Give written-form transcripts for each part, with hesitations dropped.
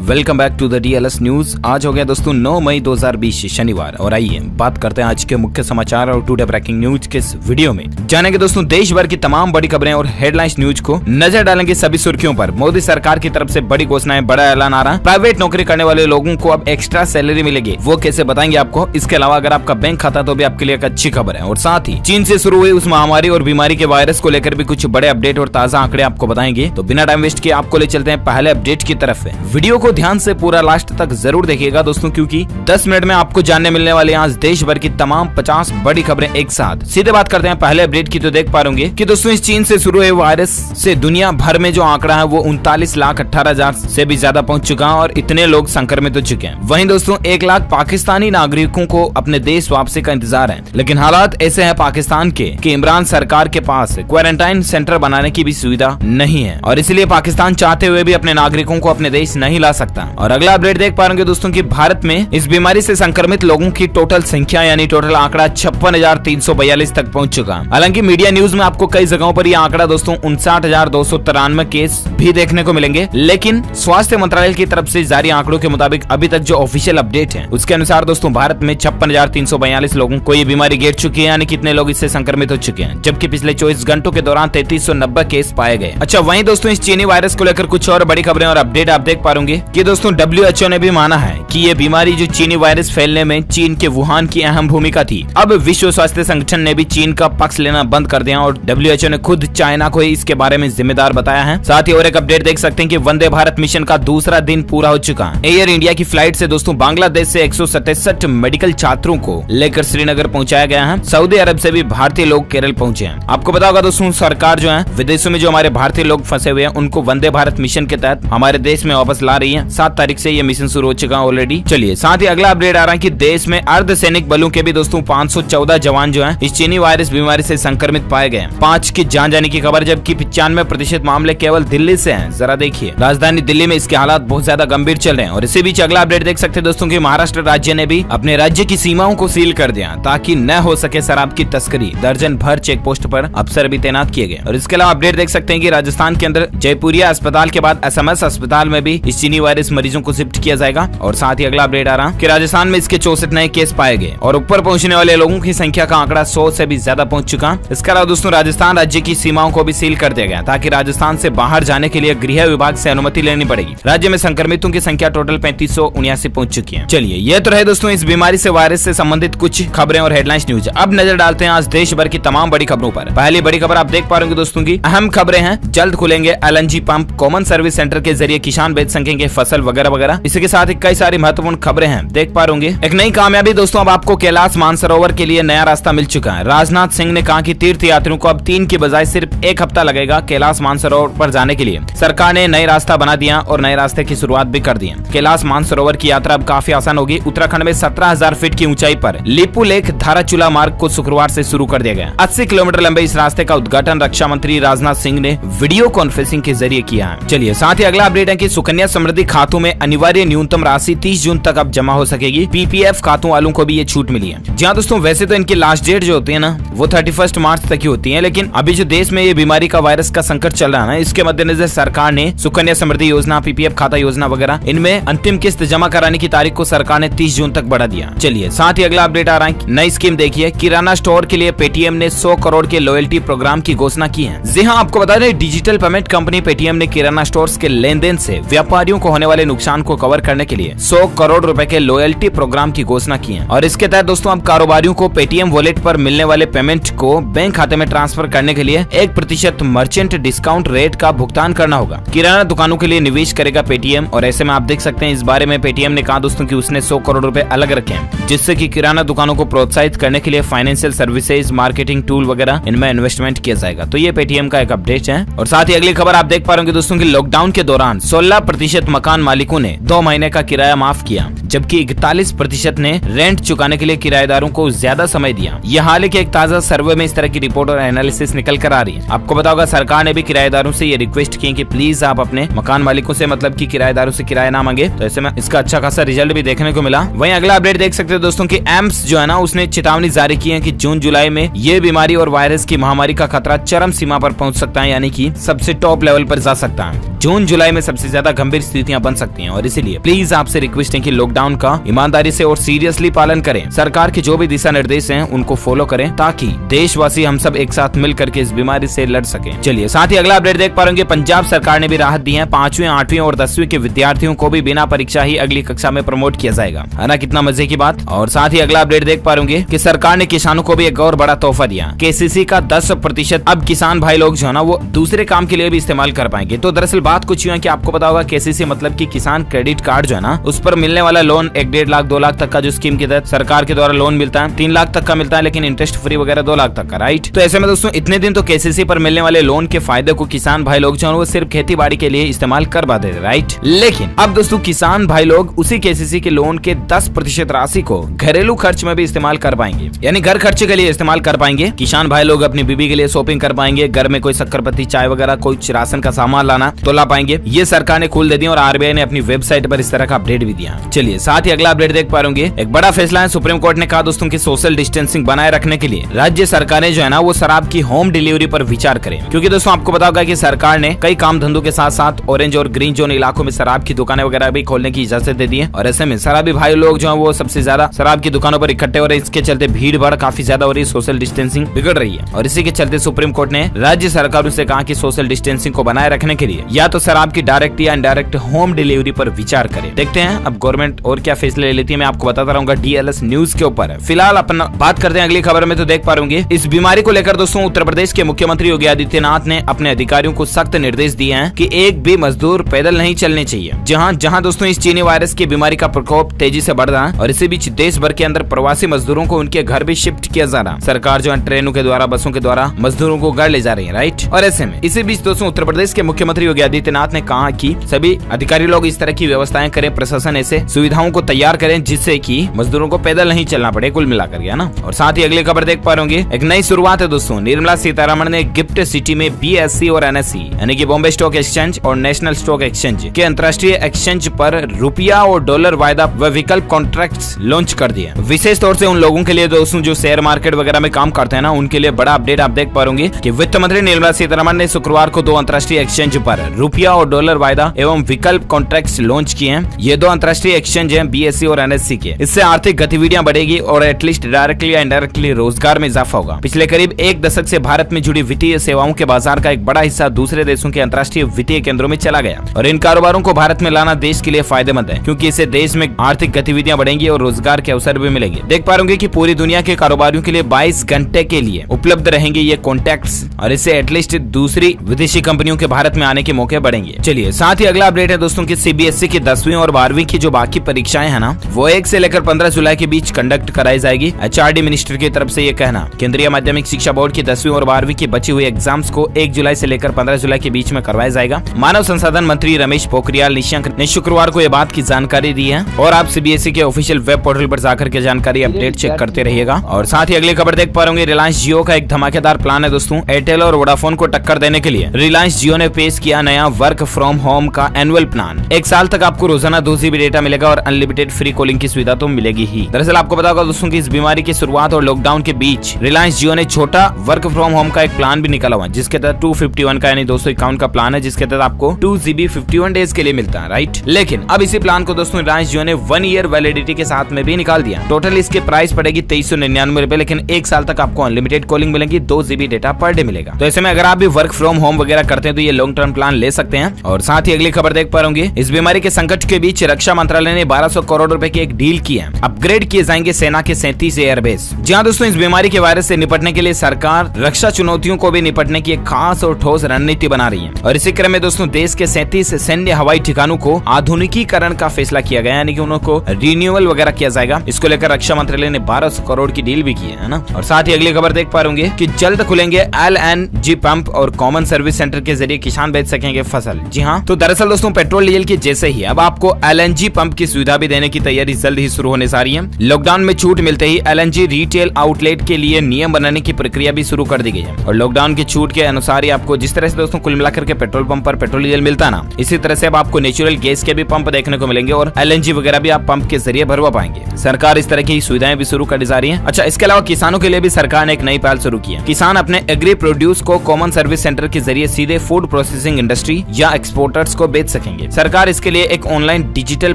Welcome back to the DLS news. आज हो गया दोस्तों 9 मई 2020 शनिवार और आइए बात करते हैं आज के मुख्य समाचार और टुडे ब्रेकिंग न्यूज के इस वीडियो में। जानेंगे दोस्तों देश भर की तमाम बड़ी खबरें और हेडलाइंस न्यूज को नजर डालेंगे सभी सुर्खियों पर। मोदी सरकार की तरफ से बड़ी घोषणाएं, बड़ा ऐलान आ रहा। प्राइवेट नौकरी करने वाले लोगों को अब एक्स्ट्रा सैलरी मिलेगी, वो कैसे बताएंगे आपको। इसके अलावा अगर आपका बैंक खाता तो भी आपके लिए एक अच्छी खबर है। और साथ ही चीन से शुरू हुई उस महामारी और बीमारी के वायरस को लेकर भी कुछ बड़े अपडेट और ताजा आंकड़े आपको बताएंगे। तो बिना टाइम वेस्ट किए आपको ले चलते हैं पहले अपडेट की तरफ। वीडियो को ध्यान से पूरा लास्ट तक जरूर देखिएगा दोस्तों, क्योंकि 10 मिनट में आपको जानने मिलने वाले आज देश भर की तमाम 50 बड़ी खबरें एक साथ। सीधे बात करते हैं पहले अपडेट की। तो देख पा रहे कि दोस्तों इस चीन से शुरू हुए वायरस से दुनिया भर में जो आंकड़ा है वो 39,18,000 से भी ज्यादा पहुंच चुका है और इतने लोग संक्रमित हो चुके हैं। वहीं दोस्तों 1 लाख पाकिस्तानी नागरिकों को अपने देश वापसी का इंतजार है, लेकिन हालात ऐसे हैं पाकिस्तान के कि इमरान सरकार के पास क्वारंटाइन सेंटर बनाने की भी सुविधा नहीं है और इसलिए पाकिस्तान चाहते हुए भी अपने नागरिकों को अपने देश नहीं ला सकता। और अगला अपडेट देख पा रहे दोस्तों कि भारत में इस बीमारी से संक्रमित लोगों की टोटल संख्या यानी टोटल आंकड़ा 56,342 तक पहुंच चुका। हालांकि मीडिया न्यूज में आपको कई जगहों पर यह आंकड़ा दोस्तों 59,293 केस भी देखने को मिलेंगे, लेकिन स्वास्थ्य मंत्रालय की तरफ से जारी आंकड़ों के मुताबिक अभी तक जो ऑफिशियल अपडेट है उसके अनुसार दोस्तों भारत में 56,342 लोगों को ये बीमारी घेर चुकी है, यानी कितने लोग इससे संक्रमित हो चुके हैं, जबकि पिछले 24 घंटों के दौरान 3390 केस पाए गए। अच्छा, वहीं दोस्तों इस चीनी वायरस को लेकर कुछ और बड़ी खबरें और अपडेट आप देख पा रहे कि दोस्तों WHO ने भी माना है कि ये बीमारी जो चीनी वायरस फैलने में चीन के वुहान की अहम भूमिका थी। अब विश्व स्वास्थ्य संगठन ने भी चीन का पक्ष लेना बंद कर दिया और WHO ने खुद चाइना को इसके बारे में जिम्मेदार बताया है। साथ ही और एक अपडेट देख सकते हैं कि वंदे भारत मिशन का दूसरा दिन पूरा हो चुका है। एयर इंडिया की फ्लाइट से दोस्तों बांग्लादेश से 167 मेडिकल छात्रों को लेकर श्रीनगर पहुंचाया गया है। सऊदी अरब से भी भारतीय लोग केरल पहुंचे हैं। आपको पता होगा दोस्तों सरकार जो है विदेशों में जो हमारे भारतीय लोग फंसे हुए हैं उनको वंदे भारत मिशन के तहत हमारे देश में वापस ला रही है। 7 तारीख से ये मिशन शुरू हो चुका ऑलरेडी। चलिए साथ ही अगला अपडेट आ रहा है कि देश में अर्धसैनिक बलों के भी दोस्तों 514 जवान जो हैं इस चीनी वायरस बीमारी से संक्रमित पाए गए। 5 की जान जाने की खबर, जबकि 95% मामले केवल दिल्ली से हैं। जरा देखिए राजधानी दिल्ली में इसके हालात बहुत ज्यादा गंभीर चल रहे हैं। और इसी बीच अगला अपडेट देख सकते हैं दोस्तों कि महाराष्ट्र राज्य ने भी अपने राज्य की सीमाओं को सील कर दिया ताकि न हो सके शराब की तस्करी। दर्जन भर चेक पोस्ट पर अफसर भी तैनात किए गए। और इसके अलावा अपडेट देख सकते हैं कि राजस्थान के अंदर जयपुरिया अस्पताल के बाद SMS अस्पताल में भी इस चीनी वायरस मरीजों को शिफ्ट किया जाएगा। और साथ ही अगला अपडेट आ रहा कि राजस्थान में इसके 64 नए केस पाए गए और ऊपर पहुंचने वाले लोगों की संख्या का आंकड़ा 100 से भी ज्यादा पहुंच चुका। इसके अलावा दोस्तों राजस्थान राज्य की सीमाओं को भी सील कर दिया गया ताकि राजस्थान से बाहर जाने के लिए गृह विभाग से अनुमति लेनी पड़ेगी। राज्य में संक्रमितों की संख्या टोटल 3579 पहुंच चुकी है। चलिए ये तो रहे दोस्तों इस बीमारी से वायरस से संबंधित कुछ खबरें और हेडलाइंस न्यूज। अब नजर डालते हैं आज देश भर की तमाम बड़ी खबरों पर। पहली बड़ी खबर आप देख पा रहे दोस्तों की अहम खबरें हैं। जल्द खुलेंगे LNG pump, common service centre के जरिए किसान बेच सकेंगे फसल वगैरह वगैरह। इसके साथ ही कई सारी महत्वपूर्ण खबरें हैं देख पा रहे। एक नई कामयाबी दोस्तों, अब आपको कैलाश मानसरोवर के लिए नया रास्ता मिल चुका है। राजनाथ सिंह ने कहा कि तीर्थ यात्रियों को अब 3 की बजाय सिर्फ 1 हफ्ता लगेगा कैलाश मानसरोवर पर जाने के लिए। सरकार ने नए रास्ता बना दिया और नए रास्ते की शुरुआत भी कर दी है। कैलाश मानसरोवर की यात्रा अब काफी आसान होगी। उत्तराखंड में 17,000 फीट की ऊंचाई पर लिपू लेक धाराचूला मार्ग को शुक्रवार से शुरू कर दिया गया। 80 किलोमीटर लंबे इस रास्ते का उद्घाटन रक्षा मंत्री राजनाथ सिंह ने वीडियो कॉन्फ्रेंसिंग के जरिए किया है। चलिए साथ ही अगला अपडेट है कि सुकन्या समृद्धि खातों में अनिवार्य न्यूनतम राशि 30 जून तक अब जमा हो सकेगी। PPF खातों वालों को भी ये छूट मिली है। जी हाँ दोस्तों, वैसे तो इनकी लास्ट डेट जो होती है ना वो 31 मार्च तक ही होती है, लेकिन अभी जो देश में ये बीमारी का वायरस का संकट चल रहा है ना, इसके मद्देनजर सरकार ने सुकन्या समृद्धि योजना, PPF खाता योजना वगैरह इनमें अंतिम किस्त जमा कराने की तारीख को सरकार ने 30 जून तक बढ़ा दिया। चलिए साथ ही अगला अपडेट आ रहा है, नई स्कीम देखिए। किराना स्टोर के लिए पेटीएम ने 100 करोड़ के लॉयल्टी प्रोग्राम की घोषणा की है। जी हाँ, आपको बता दें डिजिटल पेमेंट कंपनी पेटीएम ने किराना स्टोर्स के लेन देन से व्यापारियों को होने वाले नुकसान को कवर करने के लिए 100 करोड़ रुपए के लॉयल्टी प्रोग्राम की घोषणा की है। और इसके तहत दोस्तों अब कारोबारियों को पेटीएम वॉलेट पर मिलने वाले पेमेंट को बैंक खाते में ट्रांसफर करने के लिए 1% मर्चेंट डिस्काउंट रेट का भुगतान करना होगा। किराना दुकानों के लिए निवेश करेगा पेटीएम और ऐसे में आप देख सकते हैं इस बारे में पेटीएम ने कहा दोस्तों कि उसने 100 करोड़ रुपए अलग रखे हैं, जिससे कि किराना दुकानों को प्रोत्साहित करने के लिए फाइनेंशियल सर्विसेज, मार्केटिंग टूल वगैरह इनमें इन्वेस्टमेंट किया जाएगा। तो ये पेटीएम का एक अपडेट है। और साथ ही अगली खबर आप देख पा रहे होंगे दोस्तों कि लॉकडाउन के दौरान 16% मकान मालिकों ने 2 महीने का किराया माफ किया। जबकि 41% ने रेंट चुकाने के लिए किराएदारों को ज्यादा समय दिया। यह हाल के एक ताजा सर्वे में इस तरह की रिपोर्ट और एनालिसिस निकल कर आ रही है। आपको पता होगा सरकार ने भी किराएदारों से ये रिक्वेस्ट की कि प्लीज आप अपने मकान मालिकों से मतलब कि किराएदारों से किराया ना मांगे, तो ऐसे में इसका अच्छा खासा रिजल्ट भी देखने को मिला। वहीं अगला अपडेट देख सकते हैं दोस्तों कि एम्स जो है ना उसने चेतावनी जारी की है कि जून जुलाई में ये बीमारी और वायरस की महामारी का खतरा चरम सीमा पर पहुंच सकता है, यानी कि सबसे टॉप लेवल पर जा सकता है। जून जुलाई में सबसे ज्यादा गंभीर स्थितियां बन सकती हैं और इसीलिए प्लीज आपसे रिक्वेस्ट है कि लॉकडाउन का ईमानदारी से और सीरियसली पालन करें। सरकार के जो भी दिशा निर्देश हैं उनको फॉलो करें ताकि देशवासी हम सब एक साथ मिलकर के इस बीमारी से लड़ सकें। चलिए साथ ही अगला अपडेट देख पा रहे होंगे, पंजाब सरकार ने भी राहत दी है। 5वीं 8वीं और 10वीं के विद्यार्थियों को भी बिना परीक्षा ही अगली कक्षा में प्रमोट किया जाएगा, है ना, कितना मजे की बात। और साथ ही अगला अपडेट देख पा रहे होंगे कि सरकार ने किसानों को भी एक और बड़ा तोहफा दिया। केसीसी का 10% अब किसान भाई लोग जो है ना वो दूसरे काम के लिए भी इस्तेमाल कर पाएंगे। तो दरअसल बात कुछ यूं है कि आपको पता होगा केसीसी मतलब कि किसान क्रेडिट कार्ड जो है ना उस पर मिलने वाला लोन 1-1.5 लाख 2 लाख तक का जो स्कीम के तहत सरकार के द्वारा लोन मिलता है 3 लाख तक का मिलता है, लेकिन इंटरेस्ट फ्री वगैरह 2 लाख तक का, राइट। तो ऐसे में दोस्तों इतने दिन तो केसीसी पर मिलने वाले लोन के फायदे को किसान भाई लोग जो है वो सिर्फ खेती बाड़ी के लिए इस्तेमाल कर पाते थे, राइट। लेकिन अब दोस्तों किसान भाई लोग उसी केसीसी के लोन के 10% राशि को घरेलू खर्च में भी इस्तेमाल कर पाएंगे, यानी घर खर्चे के लिए इस्तेमाल कर पाएंगे। किसान भाई लोग अपनी बीबी के लिए शॉपिंग कर पाएंगे, घर में कोई शक्करपत्ती चाय वगैरह कोई राशन का सामान लाना तो ला पाएंगे। ये सरकार ने खोल दे दी और आरबीआई ने अपनी वेबसाइट पर इस तरह का अपडेट भी दिया। चलिए साथ ही अगला अपडेट देख पा रहे होंगे, एक बड़ा फैसला है। सुप्रीम कोर्ट ने कहा दोस्तों की सोशल डिस्टेंसिंग बनाए रखने के लिए राज्य सरकारें जो है ना वो शराब की होम डिलीवरी पर विचार करें, क्योंकि दोस्तों आपको पता होगा कि सरकार ने कई काम धंधों के साथ साथ ऑरेंज और ग्रीन जोन इलाकों में शराब की दुकानें वगैरह भी खोलने की इजाजत दे दी है। और ऐसे में शराबी भाई लोग जो है वो सबसे ज्यादा शराब की दुकानों पर इकट्ठे हो रहे हैं, इसके चलते भीड़ भाड़ काफी ज्यादा हो रही है, सोशल डिस्टेंसिंग बिगड़ रही है। और इसी के चलते सुप्रीम कोर्ट ने राज्य सरकारों से कहा कि सोशल डिस्टेंसिंग को बनाए रखने के लिए या तो शराब की डायरेक्ट या इनडायरेक्ट होम डिलीवरी पर विचार करें। देखते हैं अब गवर्नमेंट और क्या फैसले ले लेती है, मैं आपको बताता रहूंगा डीएलएस न्यूज के ऊपर। फिलहाल अपना बात करते हैं अगली खबर में। तो देख पा रहे इस बीमारी को लेकर दोस्तों उत्तर प्रदेश के मुख्यमंत्री योगी आदित्यनाथ ने अपने अधिकारियों को सख्त निर्देश दिए हैं कि एक भी मजदूर पैदल नहीं चलने चाहिए। जहां दोस्तों इस चीनी वायरस की बीमारी का प्रकोप तेजी से बढ़ रहा है और इसी बीच देश भर के अंदर प्रवासी मजदूरों को उनके घर भी शिफ्ट किया जा रहा है। सरकार जो है ट्रेनों के द्वारा बसों के द्वारा मजदूरों को घर ले जा रही है, राइट। और ऐसे में इसी बीच दोस्तों उत्तर प्रदेश के मुख्यमंत्री योगी आदित्यनाथ ने कहा कि सभी अधिकारी लोग इस तरह की व्यवस्थाएं करें, प्रशासन ऐसे सुविधाओं को तैयार करें जिससे कि मजदूरों को पैदल नहीं चलना पड़े, कुल मिलाकर गया ना। और साथ ही अगली खबर देख पा रहे एक नई शुरुआत है दोस्तों। निर्मला सीतारमण ने गिफ्ट सिटी में बीएससी और एनएससी यानी कि बॉम्बे स्टॉक एक्सचेंज और नेशनल स्टॉक एक्सचेंज के अंतर्राष्ट्रीय एक्सचेंज पर रुपया और डॉलर वायदा व विकल्प कॉन्ट्रैक्ट्स लॉन्च कर दिए। विशेष तौर से उन लोगों के लिए दोस्तों जो शेयर मार्केट वगैरह में काम करते हैं ना उनके लिए बड़ा अपडेट आप देख पा रहे कि वित्त मंत्री निर्मला सीतारमण ने शुक्रवार को 2 अंतर्राष्ट्रीय एक्सचेंज पर रुपया और डॉलर वायदा एवं विकल्प कॉन्ट्रैक्ट्स लॉन्च किए हैं। ये 2 अंतर्राष्ट्रीय एक्सचेंज हैं बीएससी और एनएससी के। इससे आर्थिक गतिविधियां बढ़ेगी और एटलीस्ट डायरेक्टली या इनडायरेक्टली रोजगार में इजाफा होगा। पिछले करीब 1 दशक से भारत में जुड़ी वित्तीय सेवाओं के बाजार का एक बड़ा हिस्सा दूसरे देशों के अंतर्राष्ट्रीय वित्तीय केंद्रों में चला गया और इन कारोबारों को भारत में लाना देश के लिए फायदेमंद है, क्योंकि इससे देश में आर्थिक गतिविधियां बढ़ेंगी और रोजगार के अवसर भी मिलेंगे। देख पा रहे कि पूरी दुनिया के कारोबारियों के लिए 22 घंटे के लिए उपलब्ध रहेंगे ये कॉन्टैक्ट्स और इससे एटलीस्ट दूसरी विदेशी कंपनियों के भारत में आने के मौके बढ़ेंगे। चलिए साथ ही अगला अपडेट है दोस्तों की सीबीएसई की 10वीं और 12वीं की जो बाकी परीक्षाएं है ना वो 1 से लेकर 15 जुलाई के बीच कंडक्ट कराई जाएगी। एचआरडी मिनिस्टर की तरफ से ये कहना। केंद्रीय माध्यमिक शिक्षा बोर्ड की 10वीं और 12वीं की बची हुई एग्जाम्स को 1 जुलाई से लेकर 15 जुलाई के बीच में करवाया जाएगा। मानव संसाधन मंत्री रमेश पोखरियाल निशंक ने शुक्रवार को यह बात की जानकारी दी है और आप सीबीएसई के ऑफिशियल वेब पोर्टल पर जाकर के जानकारी अपडेट चेक करते रहिएगा। और साथ ही अगली खबर देख पा रहे रिलायंस जियो का एक धमाकेदार प्लान है दोस्तों। एयरटेल और वोडाफोन को टक्कर देने के लिए रिलायंस जियो ने पेश किया नया वर्क फ्रॉम होम का एनुअल प्लान। 1 साल तक आपको रोजाना 2 GB डेटा मिलेगा और अनलिमिटेड फ्री कॉलिंग की सुविधा तो मिलेगी ही। दरअसल आपको पता होगा दोस्तों की इस बीमारी की शुरुआत और लॉकडाउन के बीच रिलायंस जियो ने छोटा वर्क फ्रॉम होम का एक प्लान भी निकाला हुआ जिसके तहत 251 का यानी 251 का प्लान है जिसके तहत आपको 2 GB 51 डेज के लिए मिलता है, राइट। लेकिन अब इसी प्लान को दोस्तों रिलायंस जियो ने 1 ईयर वैलिडिटी के साथ में भी निकाल दिया। टोटल इसके प्राइस पड़ेगी 2399 रुपए, लेकिन 1 साल तक आपको अनलिमिटेड कॉलिंग मिलेगी, 2 GB डेटा पर डे मिलेगा। तो ऐसे में अगर आप भी वर्क फ्रॉम होम वगैरह करते हैं तो ये लॉन्ग टर्म प्लान ले सकते हैं। और साथ ही अगली खबर देख पा रहे इस बीमारी के संकट के बीच रक्षा मंत्रालय ने 1200 करोड़ रुपए की एक डील की है। अपग्रेड किए जाएंगे सेना के 37 एयरबेस। जहां दोस्तों इस बीमारी के वायरस से निपटने के लिए सरकार रक्षा चुनौतियों को भी निपटने की एक खास और ठोस रणनीति बना रही है। और इसी क्रम में दोस्तों देश के 37 सैन्य हवाई ठिकानों को आधुनिकीकरण का फैसला किया गया, यानी कि उनको रिन्यूअल वगैरह किया जाएगा। इसको लेकर रक्षा मंत्रालय ने 1200 करोड़ की डील भी की है ना। और साथ ही अगली खबर देख पा रहे कि जल्द खुलेंगे LNG पंप और कॉमन सर्विस सेंटर के जरिए किसान बेच सकेंगे फसल। जी हाँ, तो दरअसल दोस्तों पेट्रोल डीजल के जैसे ही अब आपको LNG पंप की सुविधा भी देने की तैयारी जल्द ही शुरू होने जा रही है। लॉकडाउन में छूट मिलते ही एलएनजी रिटेल आउटलेट के लिए नियम बनाने की प्रक्रिया भी शुरू कर दी गई है और लॉकडाउन की छूट के अनुसार ही आपको जिस तरह से दोस्तों कुल मिलाकर के पेट्रोल पंप पर पेट्रोल डीजल मिलता ना, इसी तरह से अब आपको नेचुरल गैस के भी पंप देखने को मिलेंगे और एलएनजी वगैरह भी आप पंप के जरिए भरवा पाएंगे। सरकार इस तरह की सुविधाएं भी शुरू कर जा रही है। अच्छा, इसके अलावा किसानों के लिए भी सरकार ने एक नई पहल शुरू की है। किसान अपने एग्री प्रोड्यूस को कॉमन सर्विस सेंटर के जरिए सीधे फूड प्रोसेसिंग इंडस्ट्री या एक्सपोर्टर्स को बेच सकेंगे। सरकार इसके लिए एक ऑनलाइन डिजिटल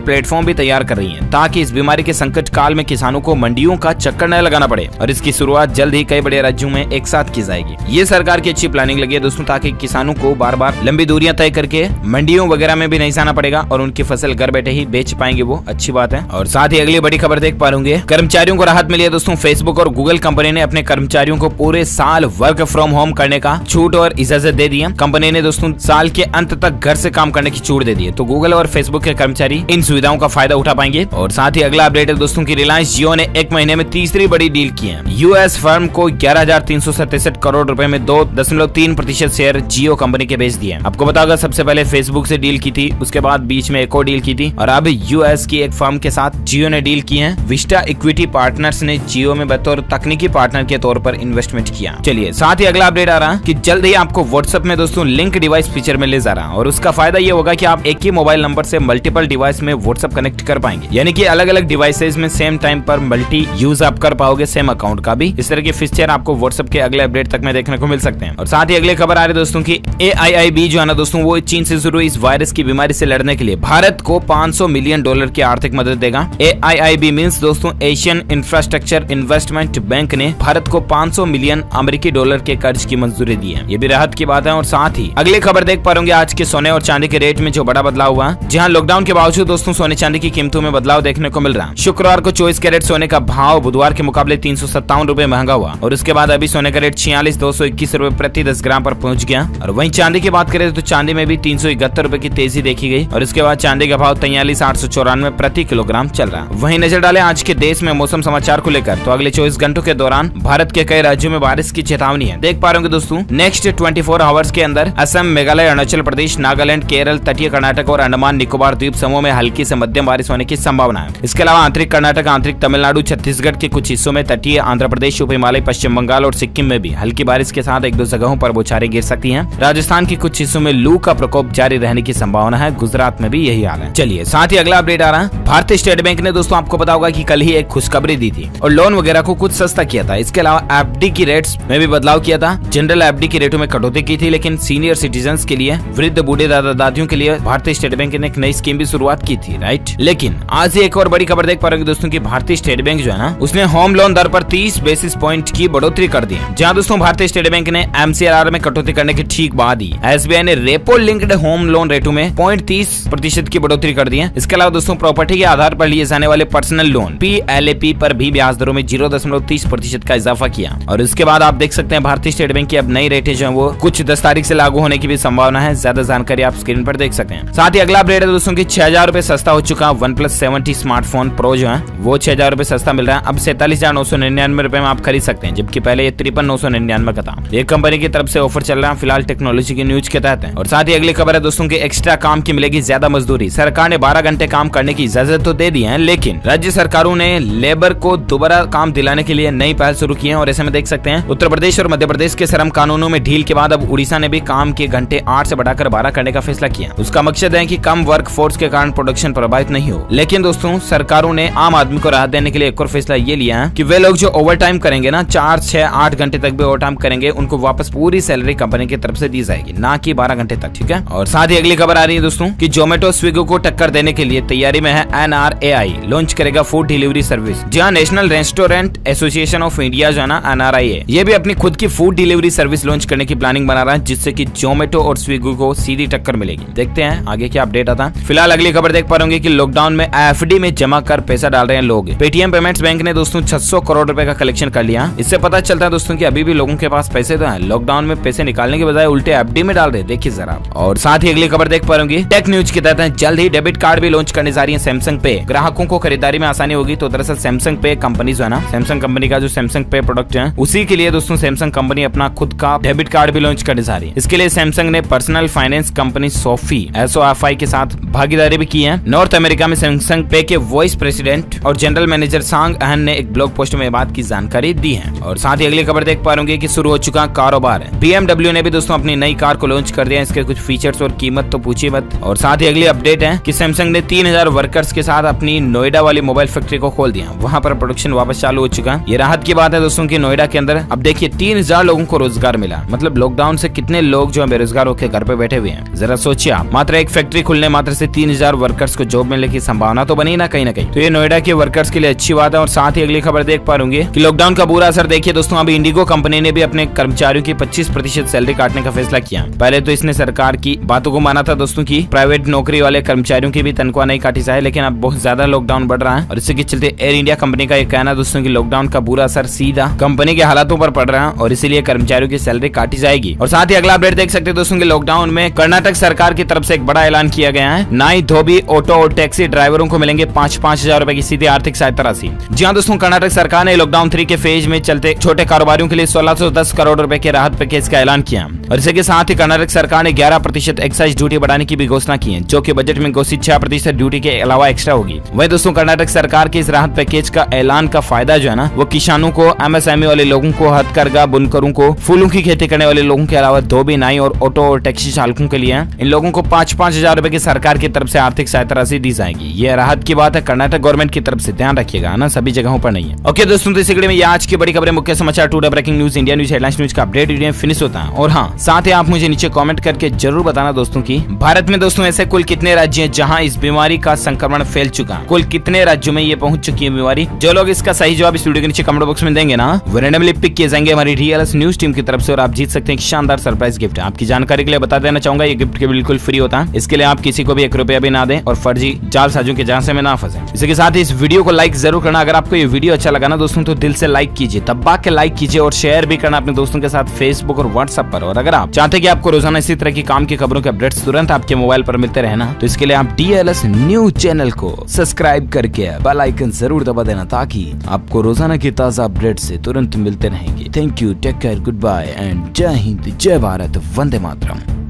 प्लेटफॉर्म भी तैयार कर रही है ताकि इस बीमारी के संकट काल में किसानों को मंडियों का चक्कर न लगाना पड़े और इसकी शुरुआत जल्द ही कई बड़े राज्यों में एक साथ की जाएगी। ये सरकार की अच्छी प्लानिंग लगी है दोस्तों, ताकि किसानों को बार बार लंबी दूरियां तय करके मंडियों वगैरह में भी नहीं जाना पड़ेगा और उनकी फसल घर बैठे ही बेच पाएंगे, वो अच्छी बात है। और साथ ही अगली बड़ी खबर देख पा रहे कर्मचारियों को राहत मिली है दोस्तों। फेसबुक और गूगल कंपनी ने अपने कर्मचारियों को पूरे साल वर्क फ्रॉम होम करने का छूट और इजाजत दे दी है। कंपनी ने दोस्तों साल के अंत तक घर से काम करने की छूट दे दी है, तो गूगल और फेसबुक के कर्मचारी इन सुविधाओं का फायदा उठा पाएंगे। और साथ ही अगला अपडेट है दोस्तों की रिलायंस जियो ने एक महीने में तीसरी बड़ी डील की है। यूएस फर्म को 11,367 करोड़ रुपए में 2.3% शेयर जियो कंपनी के बेच दिए। आपको बताओगा सबसे पहले फेसबुक से डील की थी, उसके बाद बीच में एक और डील की थी और अब यूएस की एक फर्म के साथ जियो ने डील की है। विस्टा इक्विटी पार्टनर्स ने जियो में बतौर तकनीकी पार्टनर के तौर पर इन्वेस्टमेंट किया। चलिए साथ ही अगला अपडेट आ रहा है कि जल्द ही आपको व्हाट्सएप में दोस्तों लिंक डिवाइस फीचर में ले जा रहा है और उसका फायदा ये होगा कि आप एक ही मोबाइल नंबर से मल्टीपल डिवाइस में व्हाट्सएप कनेक्ट कर पाएंगे, यानी कि अलग अलग डिवाइसेज में सेम टाइम पर मल्टी यूज आप कर पाओगे सेम अकाउंट का भी। इस तरह के फीचर आपको व्हाट्सएप के अगले अपडेट तक में देखने को मिल सकते हैं। और साथ ही अगले खबर आ रही है दोस्तों की AIIB जो है ना दोस्तों, वो चीन से शुरू इस वायरस की बीमारी से लड़ने के लिए भारत को $500 मिलियन की आर्थिक मदद देगा। AIIB मींस दोस्तों एशियन इंफ्रास्ट्रक्चर इन्वेस्टमेंट बैंक ने भारत को $500 मिलियन अमेरिकी डॉलर के कर्ज की मंजूरी दी है। ये भी राहत की बात है। और साथ ही अगली खबर देख पा रहे आज के सोने और चांदी के रेट में जो बड़ा बदलाव हुआ, जहां लॉकडाउन के बावजूद दोस्तों सोने चांदी की कीमतों में बदलाव देखने को मिल रहा है। शुक्रवार को 24 कैरेट सोने का भाव बुधवार के मुकाबले 357 रुपए महंगा हुआ और उसके बाद अभी सोने का रेट 46,221 रुपए प्रति 10 ग्राम पर पहुंच गया। और वहीं चांदी की बात करें तो चांदी में भी 371 रुपए की तेजी देखी गई और इसके बाद चांदी का भाव 43,894 प्रति किलोग्राम चल रहा है। वहीं नजर डालें आज के देश में मौसम समाचार को लेकर, तो अगले 24 घंटों के दौरान भारत के कई राज्यों में बारिश की चेतावनी है। देख पा रहे होंगे दोस्तों, नेक्स्ट 24 आवर्स के अंदर असम, मेघालय, अरुणाचल प्रदेश, नागालैंड, केरल, तटीय कर्नाटक और अंडमान निकोबार द्वीप समूह में हल्की से मध्यम बारिश होने की संभावना है। इसके अलावा आंतरिक कर्नाटक, आंतरिक तमिलनाडु, छत्तीसगढ़ के कुछ हिस्सों में, तटीय आंध्र प्रदेश, उप हिमालय, पश्चिम बंगाल और सिक्किम में भी हल्की बारिश के साथ एक दो जगहों पर बौछारें गिर सकती हैं। राजस्थान के कुछ हिस्सों में लू का प्रकोप जारी रहने की संभावना है। गुजरात में भी यही हाल है। चलिए साथ ही अगला अपडेट आ रहा है। भारतीय स्टेट बैंक ने दोस्तों आपको पता होगा कि कल ही एक खुशखबरी दी थी और लोन वगैरह को कुछ सस्ता किया था। इसके अलावा एफडी की रेट्स में भी बदलाव किया था। जनरल एफडी की रेटों में कटौती की थी, लेकिन सीनियर सिटीजन्स के लिए, वृद्ध बूढ़े दादा दादियों के लिए भारतीय स्टेट बैंक ने एक नई स्कीम भी शुरुआत की थी, राइट। लेकिन आज एक और बड़ी खबर देख पा रहे हैं दोस्तों की भारतीय स्टेट बैंक जो है ना, उसने होम लोन दर पर 30 बेसिस पॉइंट की बढ़ोतरी कर दी है। जहां दोस्तों भारतीय स्टेट बैंक ने MCLR में कटौती करने के ठीक बाद ही SBI ने रेपो लिंक्ड होम लोन रेटों में 0.30% की बढ़ोतरी कर दी है। इसके अलावा दोस्तों प्रॉपर्टी के आधार पर लिए जाने वाले पर्सनल लोन PLAP पर भी ब्याज दरों में 0.30% का इजाफा किया। और इसके बाद आप देख सकते हैं भारतीय स्टेट बैंक की अब नई रेटें जो है वो कुछ 10 तारीख से लागू होने की भी संभावना है। ज्यादा जानकारी आप स्क्रीन पर देख सकते हैं। साथ ही अगला अपडेट है दोस्तों की 6,000 रुपए सस्ता हो चुका OnePlus 7T स्मार्टफोन प्रो जो है वो 6,000 रुपए सस्ता मिल रहा है। अब 47,999 रुपए में आप खरीद सकते हैं, जबकि पहले ये 53,999 का था। ये कंपनी की तरफ से ऑफर चल रहा है फिलहाल टेक्नोलॉजी की न्यूज के तहत है। और साथ ही अगली खबर है दोस्तों की एक्स्ट्रा काम की मिलेगी ज्यादा मजदूरी। सरकार ने 12 घंटे काम करने की इजाजत तो दे दी है, लेकिन राज्य सरकारों ने लेबर को दोबारा काम दिलाने के लिए नई पहल शुरू की है। और ऐसे में देख सकते हैं उत्तर प्रदेश और मध्य प्रदेश के श्रम कानूनों में ढील के बाद अब उड़ीसा ने भी काम के घंटे 8 से बढ़ाकर 12 करने का फैसला किया। उसका मकसद है कि कम वर्क फोर्स के कारण प्रोडक्शन प्रभावित नहीं हो। लेकिन दोस्तों सरकारों ने आम आदमी को राहत देने के लिए एक और फैसला ये लिया है कि वे लोग जो ओवर टाइम करेंगे ना, 4, 6, 8 घंटे तक भी ओवर टाइम करेंगे, उनको वापस पूरी सैलरी कंपनी की तरफ से दी जाएगी, ना कि 12 घंटे तक, ठीक है। और साथ ही अगली खबर आ रही है दोस्तों कि जोमेटो स्विगी को टक्कर देने के लिए तैयारी में है। NRAI लॉन्च करेगा फूड डिलीवरी सर्विस। जहां national restaurant association of India जो है ना, NRIA, ये भी अपनी खुद की फूड डिलीवरी सर्विस लॉन्च करने की प्लानिंग बना रहा है, जिससे कि जोमेटो और स्विगी को सीधी टक्कर मिलेगी। देखते हैं आगे क्या अपडेट आता है। फिलहाल अगली खबर देख पा रहे होंगे कि लॉकडाउन में FD में जमा कर पैसा डाल रहे हैं लोग। पेटीएम पेमेंट्स बैंक ने दोस्तों 600 करोड़ रुपए का कलेक्शन कर लिया। इससे पता चलता है दोस्तों कि अभी भी लोगों के पास पैसे तो हैं, लॉकडाउन में पैसे निकालने के बजाय उल्टे FD में डाल रहे। देखिए जरा। और साथ ही अगली खबर देख पा रहे होंगे टेक न्यूज के तहत जल्द ही डेबिट कार्ड भी लॉन्च करने जा रही है सैमसंग पे। ग्राहकों को खरीदारी में आसानी होगी। तो दरअसल सैमसंग पे कंपनी जो है ना, सैमसंग कंपनी का जो सैमसंग पे प्रोडक्ट है, उसी के लिए दोस्तों सैमसंग कंपनी अपना खुद का डेबिट कार्ड भी लॉन्च करने जा रही है। इसके लिए सैमसंग ने पर्सनल फाइनेंस कंपनी SOFI के साथ भागीदारी भी की है। नॉर्थ अमेरिका अमेरिका में सैमसंग पे के वाइस प्रेसिडेंट और जनरल मैनेजर सांग अहन ने एक ब्लॉग पोस्ट में बात की जानकारी दी है। और साथ ही अगली खबर देख पा रहे कि शुरू हो चुका कारोबार है। BMW ने भी दोस्तों अपनी नई कार को लॉन्च कर दिया। इसके कुछ फीचर्स और कीमत तो पूछिए मत। और साथ ही अगली अपडेट है कि सैमसंग ने 3000 वर्कर्स के साथ अपनी नोएडा वाली मोबाइल फैक्ट्री को खोल दिया। वहां पर प्रोडक्शन वापस चालू हो चुका। ये राहत की बात है दोस्तों की नोएडा के अंदर अब देखिए 3000 लोगों को रोजगार मिला। मतलब लॉकडाउन से कितने लोग जो है बेरोजगार होकर घर पे बैठे हुए हैं, जरा सोचिए आप। मात्र एक फैक्ट्री खुलने मात्र से 3000 वर्कर्स को जॉब मिलने की संभावना तो बनी ना कहीं ना कहीं। तो ये नोएडा के वर्कर्स के लिए अच्छी बात है। और साथ ही अगली खबर देख पा रहे कि लॉकडाउन का बुरा असर देखिए दोस्तों। अब इंडिगो कंपनी ने भी अपने कर्मचारियों की 25% सैलरी काटने का फैसला किया। पहले तो इसने सरकार की बातों को माना था दोस्तों की प्राइवेट नौकरी वाले कर्मचारियों की भी तनख्वाह नहीं काटी जाए, लेकिन अब बहुत ज्यादा लॉकडाउन बढ़ रहा है और इसके चलते एयर इंडिया कंपनी का ये कहना दोस्तों की लॉकडाउन का बुरा असर सीधा कंपनी के हालातों पर पड़ रहा है और इसीलिए कर्मचारियों की सैलरी काटी जाएगी। और साथ ही अगला अपडेट देख सकते हैं दोस्तों की लॉकडाउन में कर्नाटक सरकार की तरफ से एक बड़ा ऐलान किया गया है। नाई, धोबी, ऑटो और टैक्सी ड्राइवरों को मिलेंगे 5-5 हजार रुपए की सीधी आर्थिक सहायता राशि। जी हाँ दोस्तों, कर्नाटक सरकार ने लॉकडाउन 3 के फेज में चलते छोटे कारोबारियों के लिए 1610 करोड़ रुपए के राहत पैकेज का ऐलान किया। और इसके साथ ही कर्नाटक सरकार ने 11% एक्साइज ड्यूटी बढ़ाने की भी घोषणा की है, जो कि बजट में घोषित 6% ड्यूटी के अलावा एक्स्ट्रा होगी। वही दोस्तों कर्नाटक सरकार के इस राहत पैकेज का ऐलान का फायदा जो है ना, वो किसानों को, MSME वाले लोगों को, हथकरघा बुनकरों को, फूलों की खेती करने वाले लोगों के अलावा धोबी, नाई और ऑटो और टैक्सी चालकों के लिए इन लोगों को 5-5 हजार रुपए की सरकार की तरफ से आर्थिक सहायता राशि दी जाएगी। ये राहत की बात है कर्नाटक गवर्नमेंट की तरफ से, ध्यान रखिएगा ना, सभी जगहों पर नहीं है। ओके दोस्तों, तो इस वीडियो में ये आज की बड़ी खबरें, मुख्य समाचार, today breaking news, India news, headlines news का अपडेट वीडियो फिनिश होता है। और हाँ, साथ ही आप मुझे नीचे कमेंट करके जरूर बताना दोस्तों की भारत में दोस्तों ऐसे कुल कितने राज्य हैं जहां इस बीमारी का संक्रमण फैल चुका है। कुल कितने राज्यों में ये पहुंच चुकी है बीमारी। जो लोग इसका सही जवाब इस वीडियो के नीचे कमेंट बॉक्स में देंगे ना, वो रैंडमली पिक किए जाएंगे हमारी DLS न्यूज टीम की तरफ से और आप जीत सकते हैं एक शानदार सरप्राइज गिफ्ट। आपकी जानकारी के लिए बता देना चाहूंगा, ये गिफ्ट के बिल्कुल फ्री होता है। इसके लिए आप किसी को भी 1 रुपया भी ना दें और फर्जी जालसाजों के झांसे में ना फंसे। इसके साथ ही इस वीडियो को लाइक जरूर करना। अगर आपको ये वीडियो अच्छा लगा ना दोस्तों, तो दिल से लाइक कीजिए, दबा के लाइक कीजिए और शेयर भी करना अपने दोस्तों के साथ फेसबुक और व्हाट्सएप पर। और अगर आप चाहते हैं कि आपको रोजाना इसी तरह की काम की खबरों के अपडेट्स तुरंत आपके मोबाइल पर मिलते रहना, तो इसके लिए आप DLS न्यूज चैनल को सब्सक्राइब करके बेल आइकन जरूर दबा देना, ताकि आपको रोजाना की ताजा अपडेट से तुरंत मिलते रहेंगे। Thank you, take care, good bye and जय हिंद, जय भारत, वंदे मातरम।